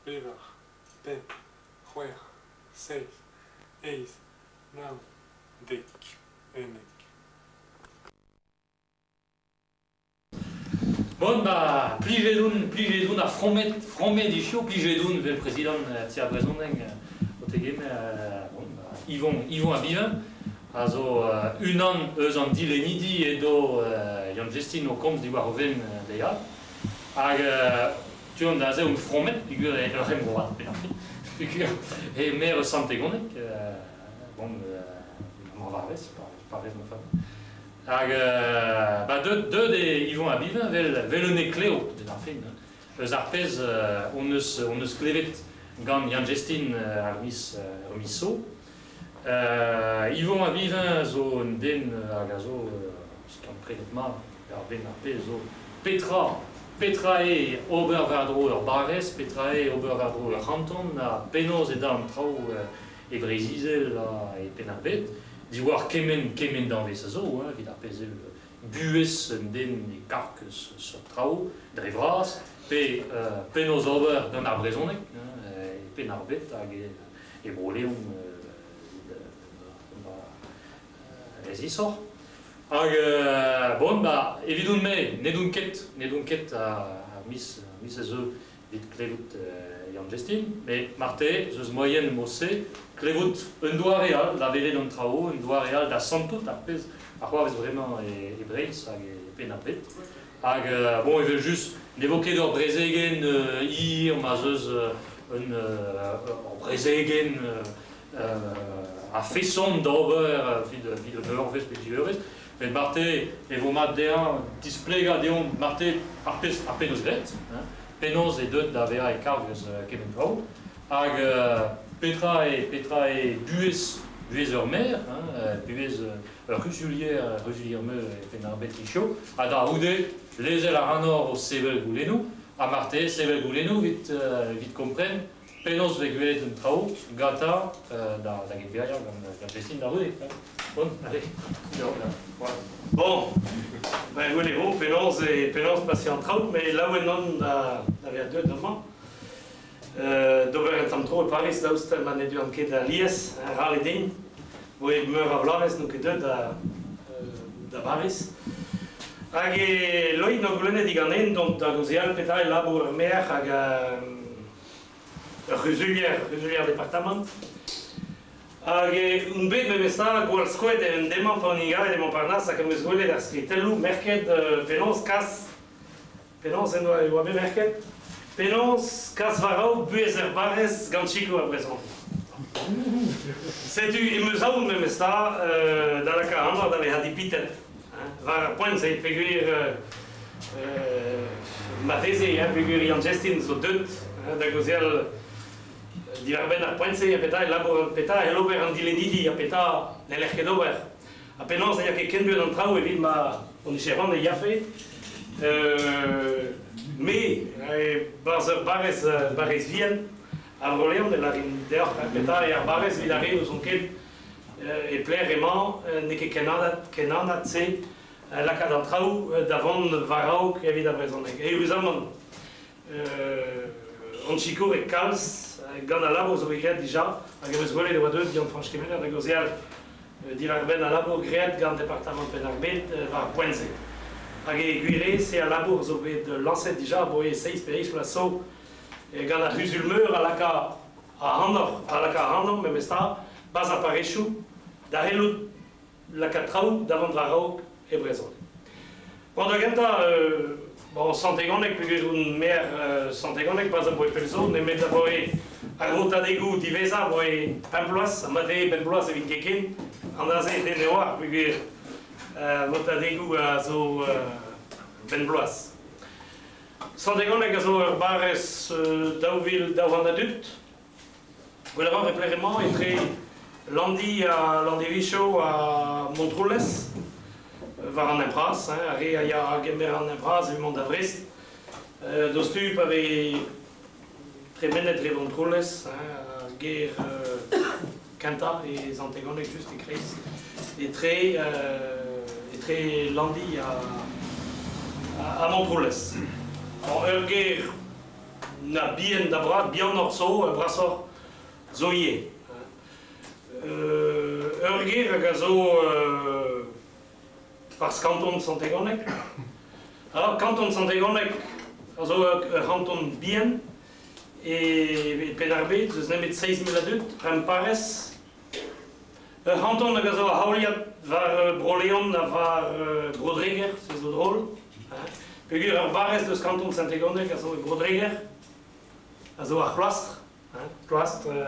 Bevar, Ben, Juer, Seis, Eis, Nam, Dek, Enek. Bon, bah, plijedoun a fromet d'isio, plijedoun vel président tia brezondeng o tegem, bon, bah, Yvon a biven, also unan eus an dilenidi edo Jan Jestin o komz di war o ven deia, hag tu an da ze un fromet, figur e remroat, figur e mer santegonek, bon, m'en varvez, pas raison de femme. Hag, ba deud Yvon a biven vel un ekleo, den ar fin. Eus ar pez on eus klevet gant Jan Jestin ar mis so. Yvon a biven zo un den hag a zo, skan preget ma, ar ben ar pez zo Petra e ober vardro ur barrez, Petra e ober vardro ur hanton, na penoz e dan trao e brezizel e pen ar bet. Diwar kemen danvez a zo, vid ar pezel buez un den e karkez sur trao, dre vras, pe penoz ober gant ar brezonek, e pen ar bet hag e broleon ez isor. Hag, bon, ba, evidoun me, nedoun ket a mis a zeu vid klevout Jan Jestin, me marte, zeus moyen mosse, klevout un doa real, la vele d'an trao, un doa real da santot ar pez, ar c'hoarvez vraiment e breiz hag e pen ar bet. Hag, bon, evel just nevoket ur brezegen hir, ma zeus un brezegen a feson d'ober vid eurvez pe divervez, mais marte evo mat dean displega deon marte ar penoz gret, penoz e deud da vea e kargez kemen trao, hag Petra e buez ur mer, buez ur rusulier me e pen ar bet isio, a da roude lezel ar anor o sevel goulenou, a marte sevel goulenou vit kompren, penoz ve gwelet un trao, gata da gepeaia gant Jestin da roude. Bon, allez. Bon, ben goulevo, penoz pasi an trao, mais la ouenon da vea deud normal. D'ober en tam tro e Paris daoust man edu an ket da lies, ral e din, vo e meur a vlavez nou ket deud da Paris. Hag e loit no goulennet diganen, dont da gozial peta e labour ur mer hag rusulier departament. Hag e un bet me mesta gwal skoet en deman paoniga e deman parnas hag eus gwelet ar skritelou merket penoz kas, penoz en oa be merket, penoz kas varao buez ur barrez gant chiko a brezon. Setu e meus aoun me mesta da la ka anor da ve hadi pitet. Var ar poent se peguir mateze, peguir Jan Jestin zo deud, da gozial divar ben ar poent se a peta e labor peta e lober an dilenidi a peta neler ket ober. A penoz a ket kenbuet an trao evit ma on e chevan e yafe. Me, barz ur barrez vien, a vroleon de larin deoc'h peta e ar barrez vid are eus on ket e pler emañ ne ket kenanat se lakad an trao davant varaok evit a brezonek. E eus amman an chiko e kalz gant a labor zo e gret dija, hag eus gwelet e oa deud diant franch kemenner da gozial divar ben a labor gret gant departament pen ar bet var poenze. Hag e gwire se a labour zo bet lanset dija bo e 6 pe eiz la so gant a rusul meur a laka a handor me mesta baz a parechou da hellout laka trao davant varaok e brezon. Bon da genta bon santegonek peogwir un mer santegonek baz a bo e pelzo ne met a bo e a rotadegou diveza bo e pemploaz a mate ben bloaz evit keken an da ze den e oar peogwir rotadegou a zo ben bloaz. Santegonek a zo ur barrez daouvil daouvan da dut. Gwell avan replerement e tre landi vicho a Montroulez var an empraz, a re a ya gemer an empraz e mont da Vrest. Dostu pa ve tre menet re Montroulez, ger kanta e Santegonek just e kreiz. E tre landi a Montroulez. Ur ger na bien da bras, bien orso, brasor zoye. Urgir hag a zo par canton de Santegonec. Alors, canton de Santegonec, a zo canton bien, et penarbet, zeus nemet 6.000 adut, rem pares. Canton hag a zo a haoliat var Broleon a var Brodreger, c'est zo drôle. Pegur ar bares deus canton de Santegonec a zo e Brodreger, a zo a c'hlastre. C'hlastre,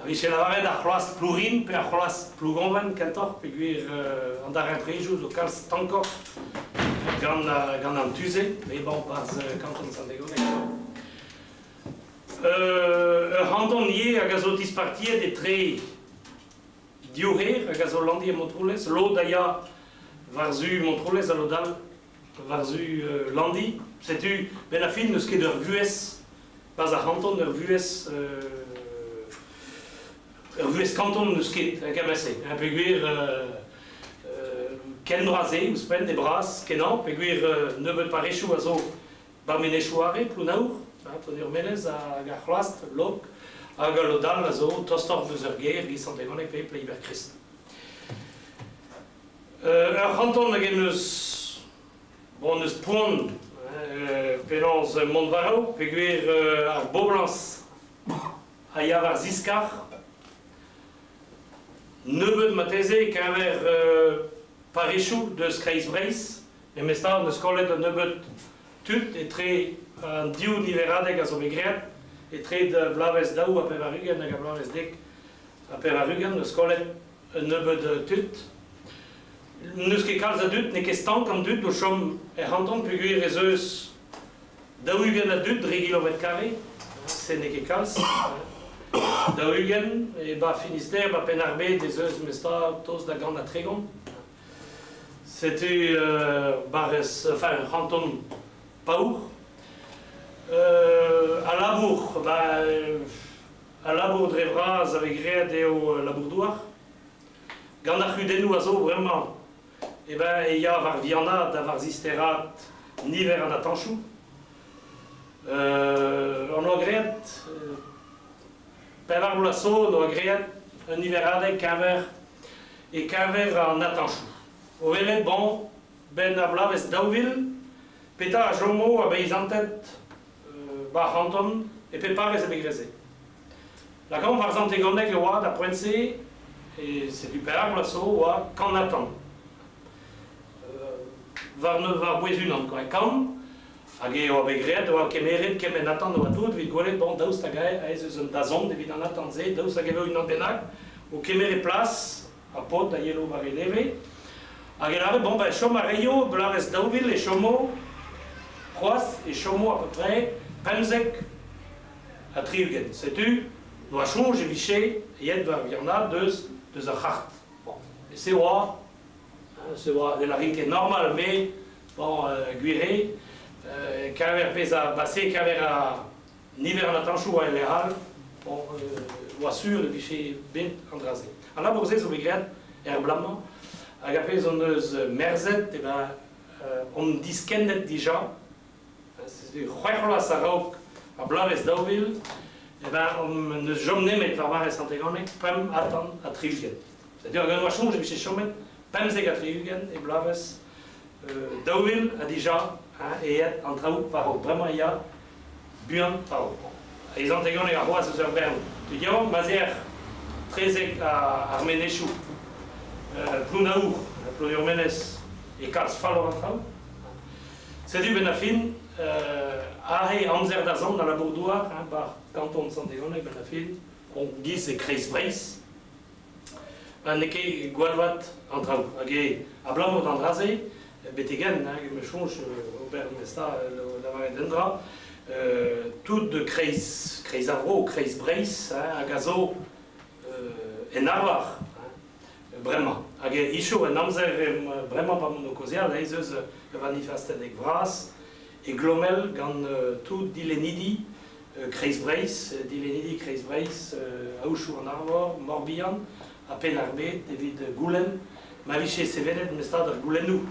Michel Avaret a c'hlastre plourin, pe a c'hlastre plougonven kentor, pegur an dar imprejoù zo kalz tankor gant an tuze, mais bon, pas canton de Santegonec. Canton nie hag a zo dispartiet e tre dioher hag a zo landi e Montroulez, lo daia varzu Montroulez a lodal, varzu landi, setu ben a fin neus ket ur vuez, pas a canton ur vuez canton neus ket, hag amase, peguir ken braze, ouspen, e bras, kenan, peguir nebeut parechou a zo barmenechou are, plounaour, tonir menez hag a c'hlast, lok, hag a lodal a zo tostor deus ur ger, gi Santegonec pe pleiber Christ. Ur canton hag neus, bon, neus poan, penans Montvarau, peguir ar Boblans a ya var Ziskar, nebeut mateze kaver parechou deus Kreis-Breis, e mestar neus kollet a nebeut tut, e tre an diou niveradeg a zo begret, e tre de blavez daou a pevarugen hag a blavez dek a pevarugen, neus kollet a nebeut tut. Neus ket kalz a dut, ne ket stank an dut, o chom e canton peguir e zeus daougen a dut, 3 km², se ne ket kalz. Daougen, e ba Finisterre, ba penarbet, e zeus mestar tos da gant a tregon. Setu barez, enfin, canton paour. A labour, a labour drevraz avek gread eo labourdouar. Gant a c'hudennou a zo, vraiment, e ben, e ya var vianad a var zisterat niver an atanchou. An oa gread, pe var blaso, no a gread, un niveradeg kaver e kaver an atanchou. O velet, bon, ben a blavez daouvil, peta a jomo a beizantet ba canton, e pe parez a begreze. La gant var Santegonec e oa da poentse, et c'est du père blaso oa kan atan. Var bouezunant, quoi. Kan, hag eo a begret, oa kemeret kemen atan oa tout, vid gwelet, bon, daoust hag a ez eus un dazon, evit an atan ze, daoust hag eo un antenag, o kemeret plas, a pot, a yelo var eleve, hag elare, bon, ben, chom a reio, blarez daouvil, e chomo, c'hoaz, e chomo a peu près, pemzek, a triugen. Setu, no a chonj e viché, e yed var vianad deus a chart. Bon, et c'est oa, de la rinke normal, mais bon, guiré, kaver pez a basse, kaver a niver an atanchou a eleral, bon, oa sur e viché bent andraze. An la bourze zo begret, blamman, hag a pez on eus merzet, e ben, on diskendet dija, c'est c'hwec'hlas a raok a blavez daouvil, e ben, on eus jom nemet var var e Santegonec, pem atan a triugen. C'est-à-dire, gant oa chonj e viché chomet, pemzek a triugen e blavez daouvil a dija, e et an traoù parou. Vraiment, il y a buan parou. E Santegonec a c'hoaz eus ur bern. Tu diav, mazer trezek a armenechou, plounaour, plounur menez, e kalz falor an traoù. Setu ben a fin, ahe amzer da zon da labourdouar, bar canton de Santegonec ben a fin, on giz e Kreis-Breis, neke gwalvat an traoù. Hag e a blamot an draze, betegen, me chonj ober mesta lavaret dendra, tout de Kreis-Avro, Kreis-Breis, hag a zo en arvar, bremañ. Hag e iso en amzer bremañ pa monokozial, ez eus manifestedek vras, e glomel gant tout dilenidi, Kreis-Breis, dilenidi Kreis-Breis, aouchou an arvor, Morbihan, a penarbet, evit goulen, ma viché sevenet mestad ar goulennou.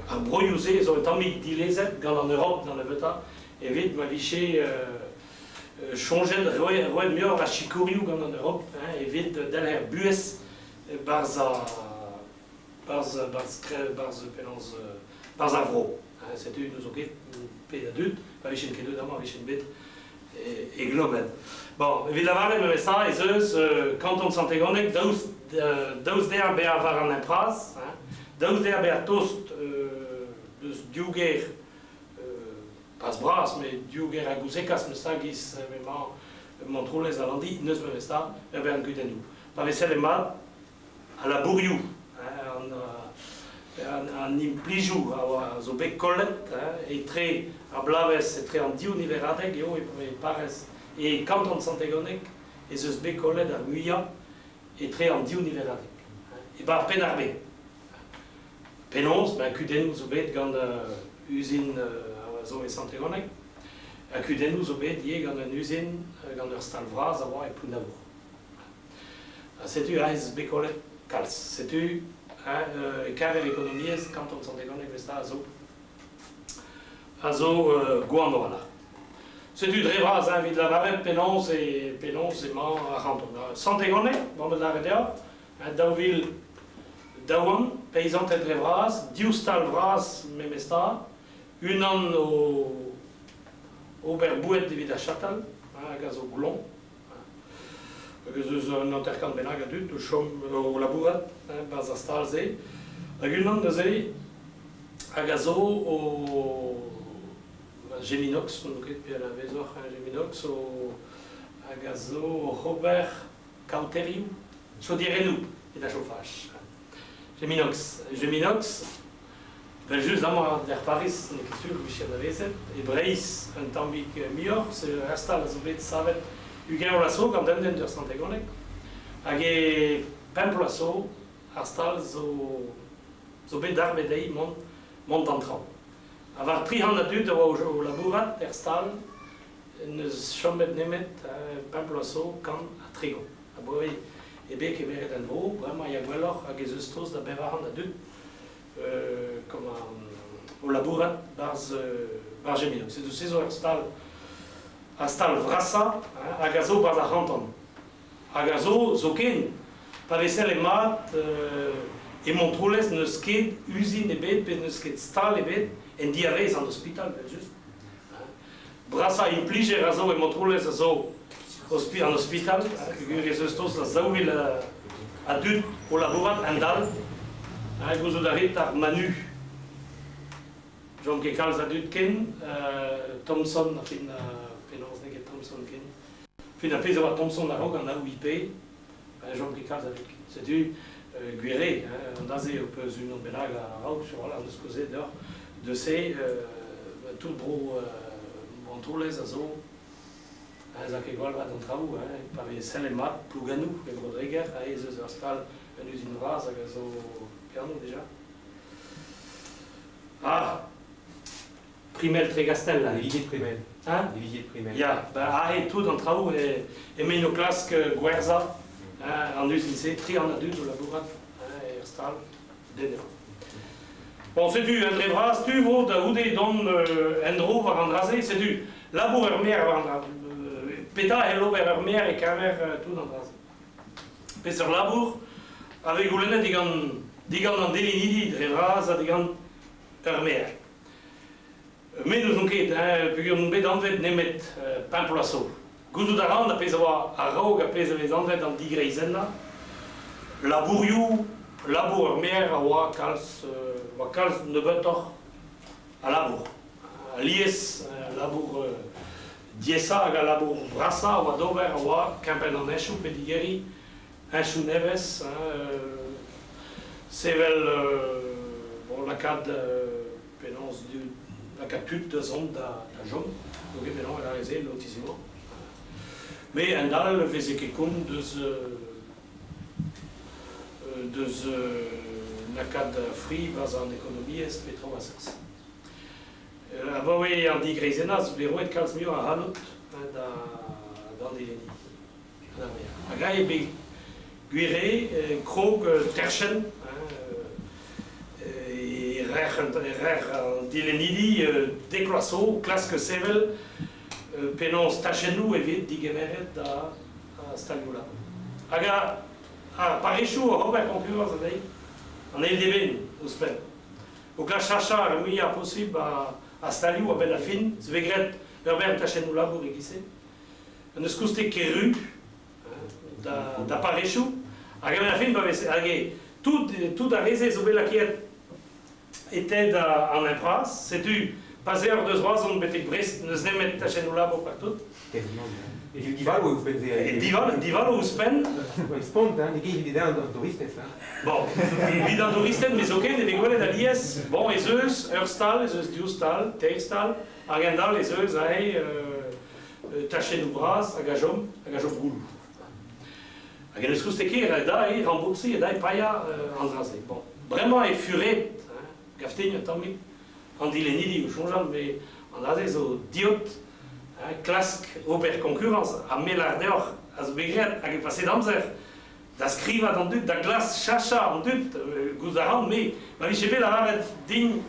ar broioù-se zo tammig dilezet gant an Europe dans le veta, evit ma viché chonjet roet mior a chikorioù gant an Europe, evit delher buez barz a vro. Setu nous o ket pet adult, pa vichin ket eus amañ, vichin bet e globet. Bon, evit lavaret me mesta ez eus kanton de Santegoneg daouz der be a var an empraz, daouz der be a tost deus diouger, pas bras, mais diouger a gouzekas mesta giz montrolez a landi, neus me mesta, be an kudennou. Pa vesel e mat a la bourioù, an implijou a zo bet kollet, e tre a blavez e tre an diou niveradeg eo e parez. Et canton de Santegoneg, et ce bet kollet ar muiañ, et tre an diou niveradeg. Et bar penarbe. Penons, kudennou zo bet gant usine zo e Santegoneg, a kudennou zo bet ie gant an usine gant ur stal vraz a oa e plounaour. Setu aiz bet kollet kalz. Setu e kaver ekonomiez canton de Santegoneg vesta a zo goan orala. Setu dre vraz vid lavaret penons e man a ranton. Santegoneg, bon de lavaret eo, daouvil daouan, paysan tel dre vraz, diou stal vraz me mesta, unan o berbouet evit a chatal, hag a zo glon, hag eus un anterkant benag a dut, o labourat, baz a stal ze, hag unan de ze, hag a zo o Geminox, on ket pe a la vezor Geminox, hag a zo o Robert Cauteriou, chaudirenou, et a chauffage. Geminox, ben just amañ der Paris, ne ket sur Michel da vezet, e breiz un tammig mior, se restal a zo bet savet ugen o lasso gant den ur Santegoneg, hag e pemp lasso ar stal zo bet d'arbedei mont an traoù. Avar 300 dud a oa o labourat er stal, neus chomet nemet pemp lasso kant a trigon. A boe e bet e meret en vro, bremañ ya gwelloc'h hag ez eus tost da bevaran a dud o labourat bar Geminox. Se zo er stal a stal vrasa hag a zo barz a ranton. Hag a zo ken pa vesel e mat e montrolez neus ket usine e bet, pe neus ket stal e bet, en diarrez an hospital, just. Brasa impliger a zo e montrolez a zo an hospital, gure eus tost a zaouvil a dud o labourat en dal, gozo da rit ar Manu. Jean ket kalz a dud ken, Thomson a fin penons neget Thomson ken. Fin a pez a oa Thomson a rog an a ouip, Jean ket kalz a dud ken. Setu gwire, an daze o peus unan benag a rog, sur an eus kozet d'or, de se tout bro montrolez a zo, a ket gwall vat an traoù, pa vesel e mat plouganou, e brodreger, a ez eus ur stal un usine vraz hag a zo piano déjà. Ah, Primel Tregastel là. Les viviers de Primel. Hein? Les viviers de Primel. Ya, ah et tout dans traoù et men o klask Guerza, an usine se, tri an a dud o labourat, er stal, den eo. Bon, setu un dre vraz, tu vo da oude don en dro var an draze, setu labour ur mer var an draze, peta hello ur mer e kaver tout an draze. Pes ur labour, avec goulennet digan an delinidi dre vraz a digan ur mer. Me nous on ket, pugur nou bet anvet nemet pemp lasso. Gouzout a ran a pez a oa a raog a pez a vez anvet an digreizenna. Labourioù, labour ur mer a oa kalz nebeutoc'h a labour. A lies labour diesa hag a labour brasa a oa d'ober a oa kempen an enchou pe digeri, enchou nevez, sevel lakad penons du la captute de zone da jom, donc maintenant elle a réalisé lotissement. Mais en dal le faisait que comme deus la cad free base en économie est pétro assas. Aba oui en dit greizenaz les roet kalz mieux à halot dans des a gaie be guire krog terchen et dilenidi déclasso, classe sevel, penon stachenou evit digemeret da staliula. Aga, parechou a Robert concurrence dei, en eldeben, uspen. Au cas chacha, a possible à staliou a ben la fin, zvegret, Robert tachenou la bourg egise. Un escouste keru, da parechou, aga ben la fin, tout a rézé zobela kiet était en impras, c'est du passer de droit zone betek brest, ne znemet tachenou la bourg partout. Et du dival ou uspen dival ou uspen. Spont, hein, les gars, ils en touristes, hein. Bon, ils en touristes, mais ok, les gars, les alias, bon, les œufs, Eurstal, les œufs Diustal, Terstal, Argendal, les œufs, aïe, taché nous bras, agajom goulou. Agen ce que qui est là, il remboursé, et là, il paye en rasé. Bon, vraiment, il furé, gaftin, tant mieux, on dit les nidi ou changeant, mais on a des idiotes. Klask ober concurrence a melardeur as begret a passé d'amzer da skriva dans dut da glas chacha en dut gouzaran mais mari chebe la ret din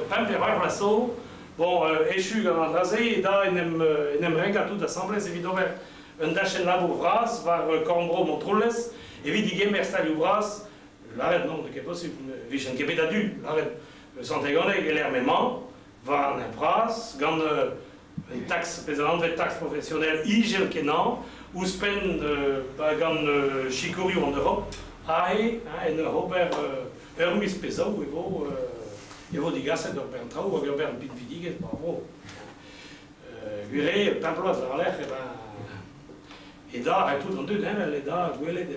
pam per la so bon échu dans rasé da enem renga tout d'assemblée évidemment un dachen labo vras var combro montroles et vidi gamer stali vras la ret non que possible vision que bedadu la ret santé gone élermément va en impras gand une taxe pesante, une taxe professionnelle, igel kenan, ou spen gant chikoriou en Europe, ae, en Robert Hermis pesau, evo digas ed Robert Trau, ou Robert Bitvidiget, bravo. Gure, pamploat ar l'ech, et da, a tout en deux, et da, gwelet,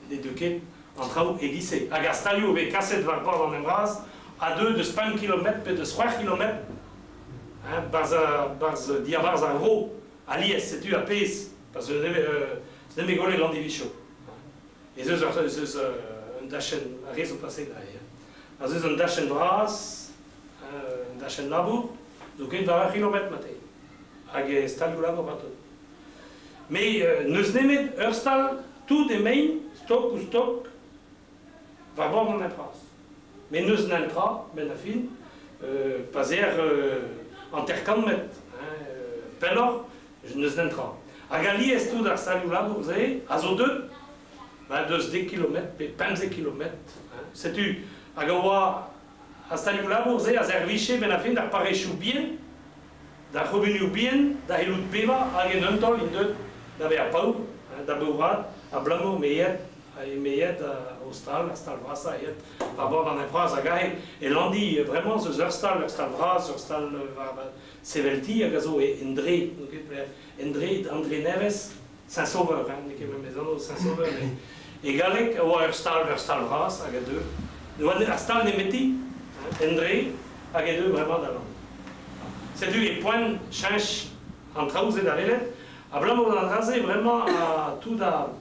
des deux quais, en Trau egisse. Hag a stalioù ve kaset var bord en embras, a deux de 5 km, pe de 3 km, barz diabarz ar vro, a lies, setu a pez, parce que c'est des mégolés l'andivicho. Et c'est un dachen, a rezo passé d'ailleurs. C'est un dachen bras, un dachen labo, donc il va 1 km maté. Hag stalioù labo rato. Mais neus nemet Eurstal, tout des mains, stock ou stock, va voir mon impras. Mais neus n'entra, ben a fin, paser intercammet, pelor, je ne sais pas. A gali est tout dans staliou là, vous savez, à zo deux, deus 10 km, 15 km. C'est tu, à gawa, à staliou là, vous savez, à zerviché, ben a fin, d'ar parechou bien, d'ar revenu bien, d'ar elout peva, à gen un tol, in deux, d'ave a pau, d'abourat, à blamo, meyet, à Austral, à Stalvrasa, à bord dans les phrases à Gaï, et l'on dit vraiment, ce Eurstal, Stalvras, Eurstal, Sevelti, à Gazo, et André Neves, Saint-Sauveur, qui est ma maison, Saint-Sauveur, et Galec, ou Eurstal, Stalvras, à Gadeux, Eurstal Nemeti, André, à Gadeux, vraiment dans l'an. C'est du les points changent entre Traus et Davelet, à Blamo dans le vraiment, à tout à.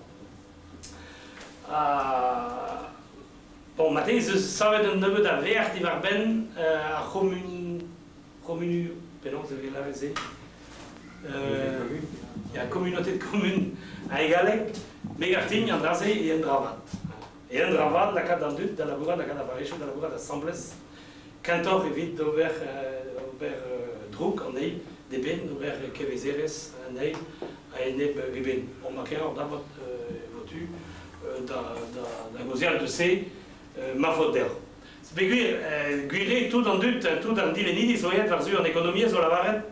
Bon, Mathé, je savais d'un neveu d'un vert qui va ben à commune, pardon, vous avez la raison. Il y a une communauté de communes à Égalec, Mégartigne, Andrasé et Andravat. Et Andravat, la carte d'Andut, dans la bourrade, la carte d'Avarechou, dans la bourrade d'Assemblée, Cantor évite d'ouvert Drouk, en Eil, des Ben, ouvert Kevezeres, en Eil, à Eneb Riben. On m'a qu'un ordre votu. Da gozial de se ma faute d'air. C'est guiré tout dans dilenidi, soyez varzu en économie, sur la varette.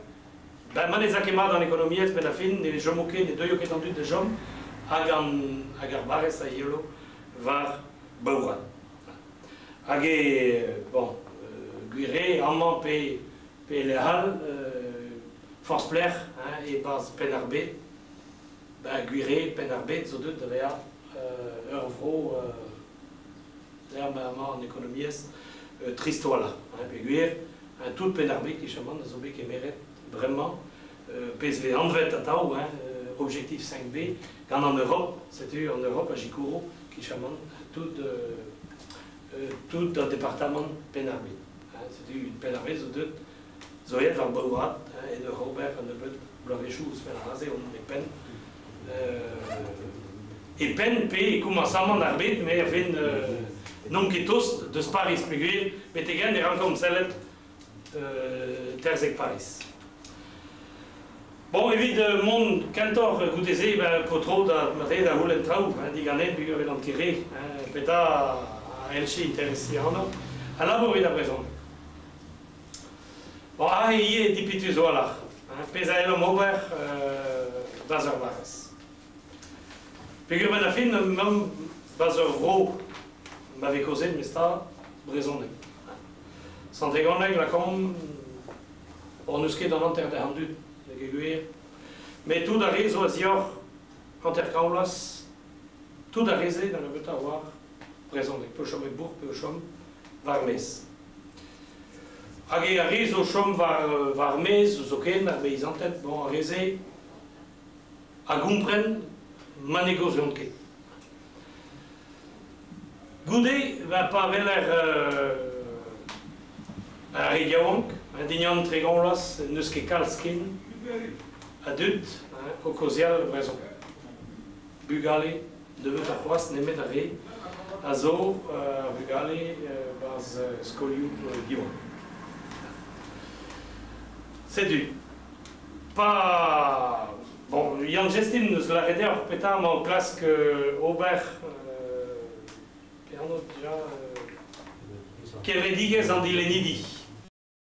Ben, maneza kema dans l'économie, ben la fin, les jomoké, les deux yoké dans de jom, agar bares a yelo, var bauran. Agé, bon, guiré, amant pe lehal, force plaire, et base penarbé, ben guiré, penarbé, zo deux de réa. Euro, en économie, tristola. Péguir, un tout pénarbé qui chaman, des qui mérite vraiment PSV Anvet à Tau, objectif 5B, quand en Europe, c'était en Europe à Jikouro, qui chaman tout un département pénarbé. C'était une pénarbé, Zoyet van Bourat, et de Robert, de Blavechou, Spenarase, on est peine. Et peine, puis commençament d'arbitre, mais Nom qui tous de Paris plus mais tu gagnes des rencontres celles Terzek Paris. Bon, évidemment, cantor goûtez ben pour trop de la roule en trau, di ganet puis avec l'entiré, peut-être à Elche intéressant, à la bourre de la présence. Bon, ah, il y a des petits voilà, pesaelo mover Bazarvares. Puis que ben la fin même Bazarvro m'avait causé mais ça raisonné. Santégoneg la com on nous qui dans l'enterre de rendu mais tout d'arrêt oisior intercaulas tout d'arrêt dans le but avoir raisonné. Peu chom et bourg, peu chom varmes. Agi arrêt au chom varmes, zoken, mais ils en tête bon arrêt à gumpren ma négociation que. Goudé va pas avoir l'air à Régiaonk, un dignon trigonlas, nuske kalskin, adulte, au cosial raison. Bugale, de Vetapoas, Nemedare, Azo, Bugale, Baz Skoliu, Guillaume. C'est du. Pas. Bon, Jan Gestin nous l'a arrêté peut-être en place que Aubert, Piano déjà, qui avait dit qu'ils en dit les nidis.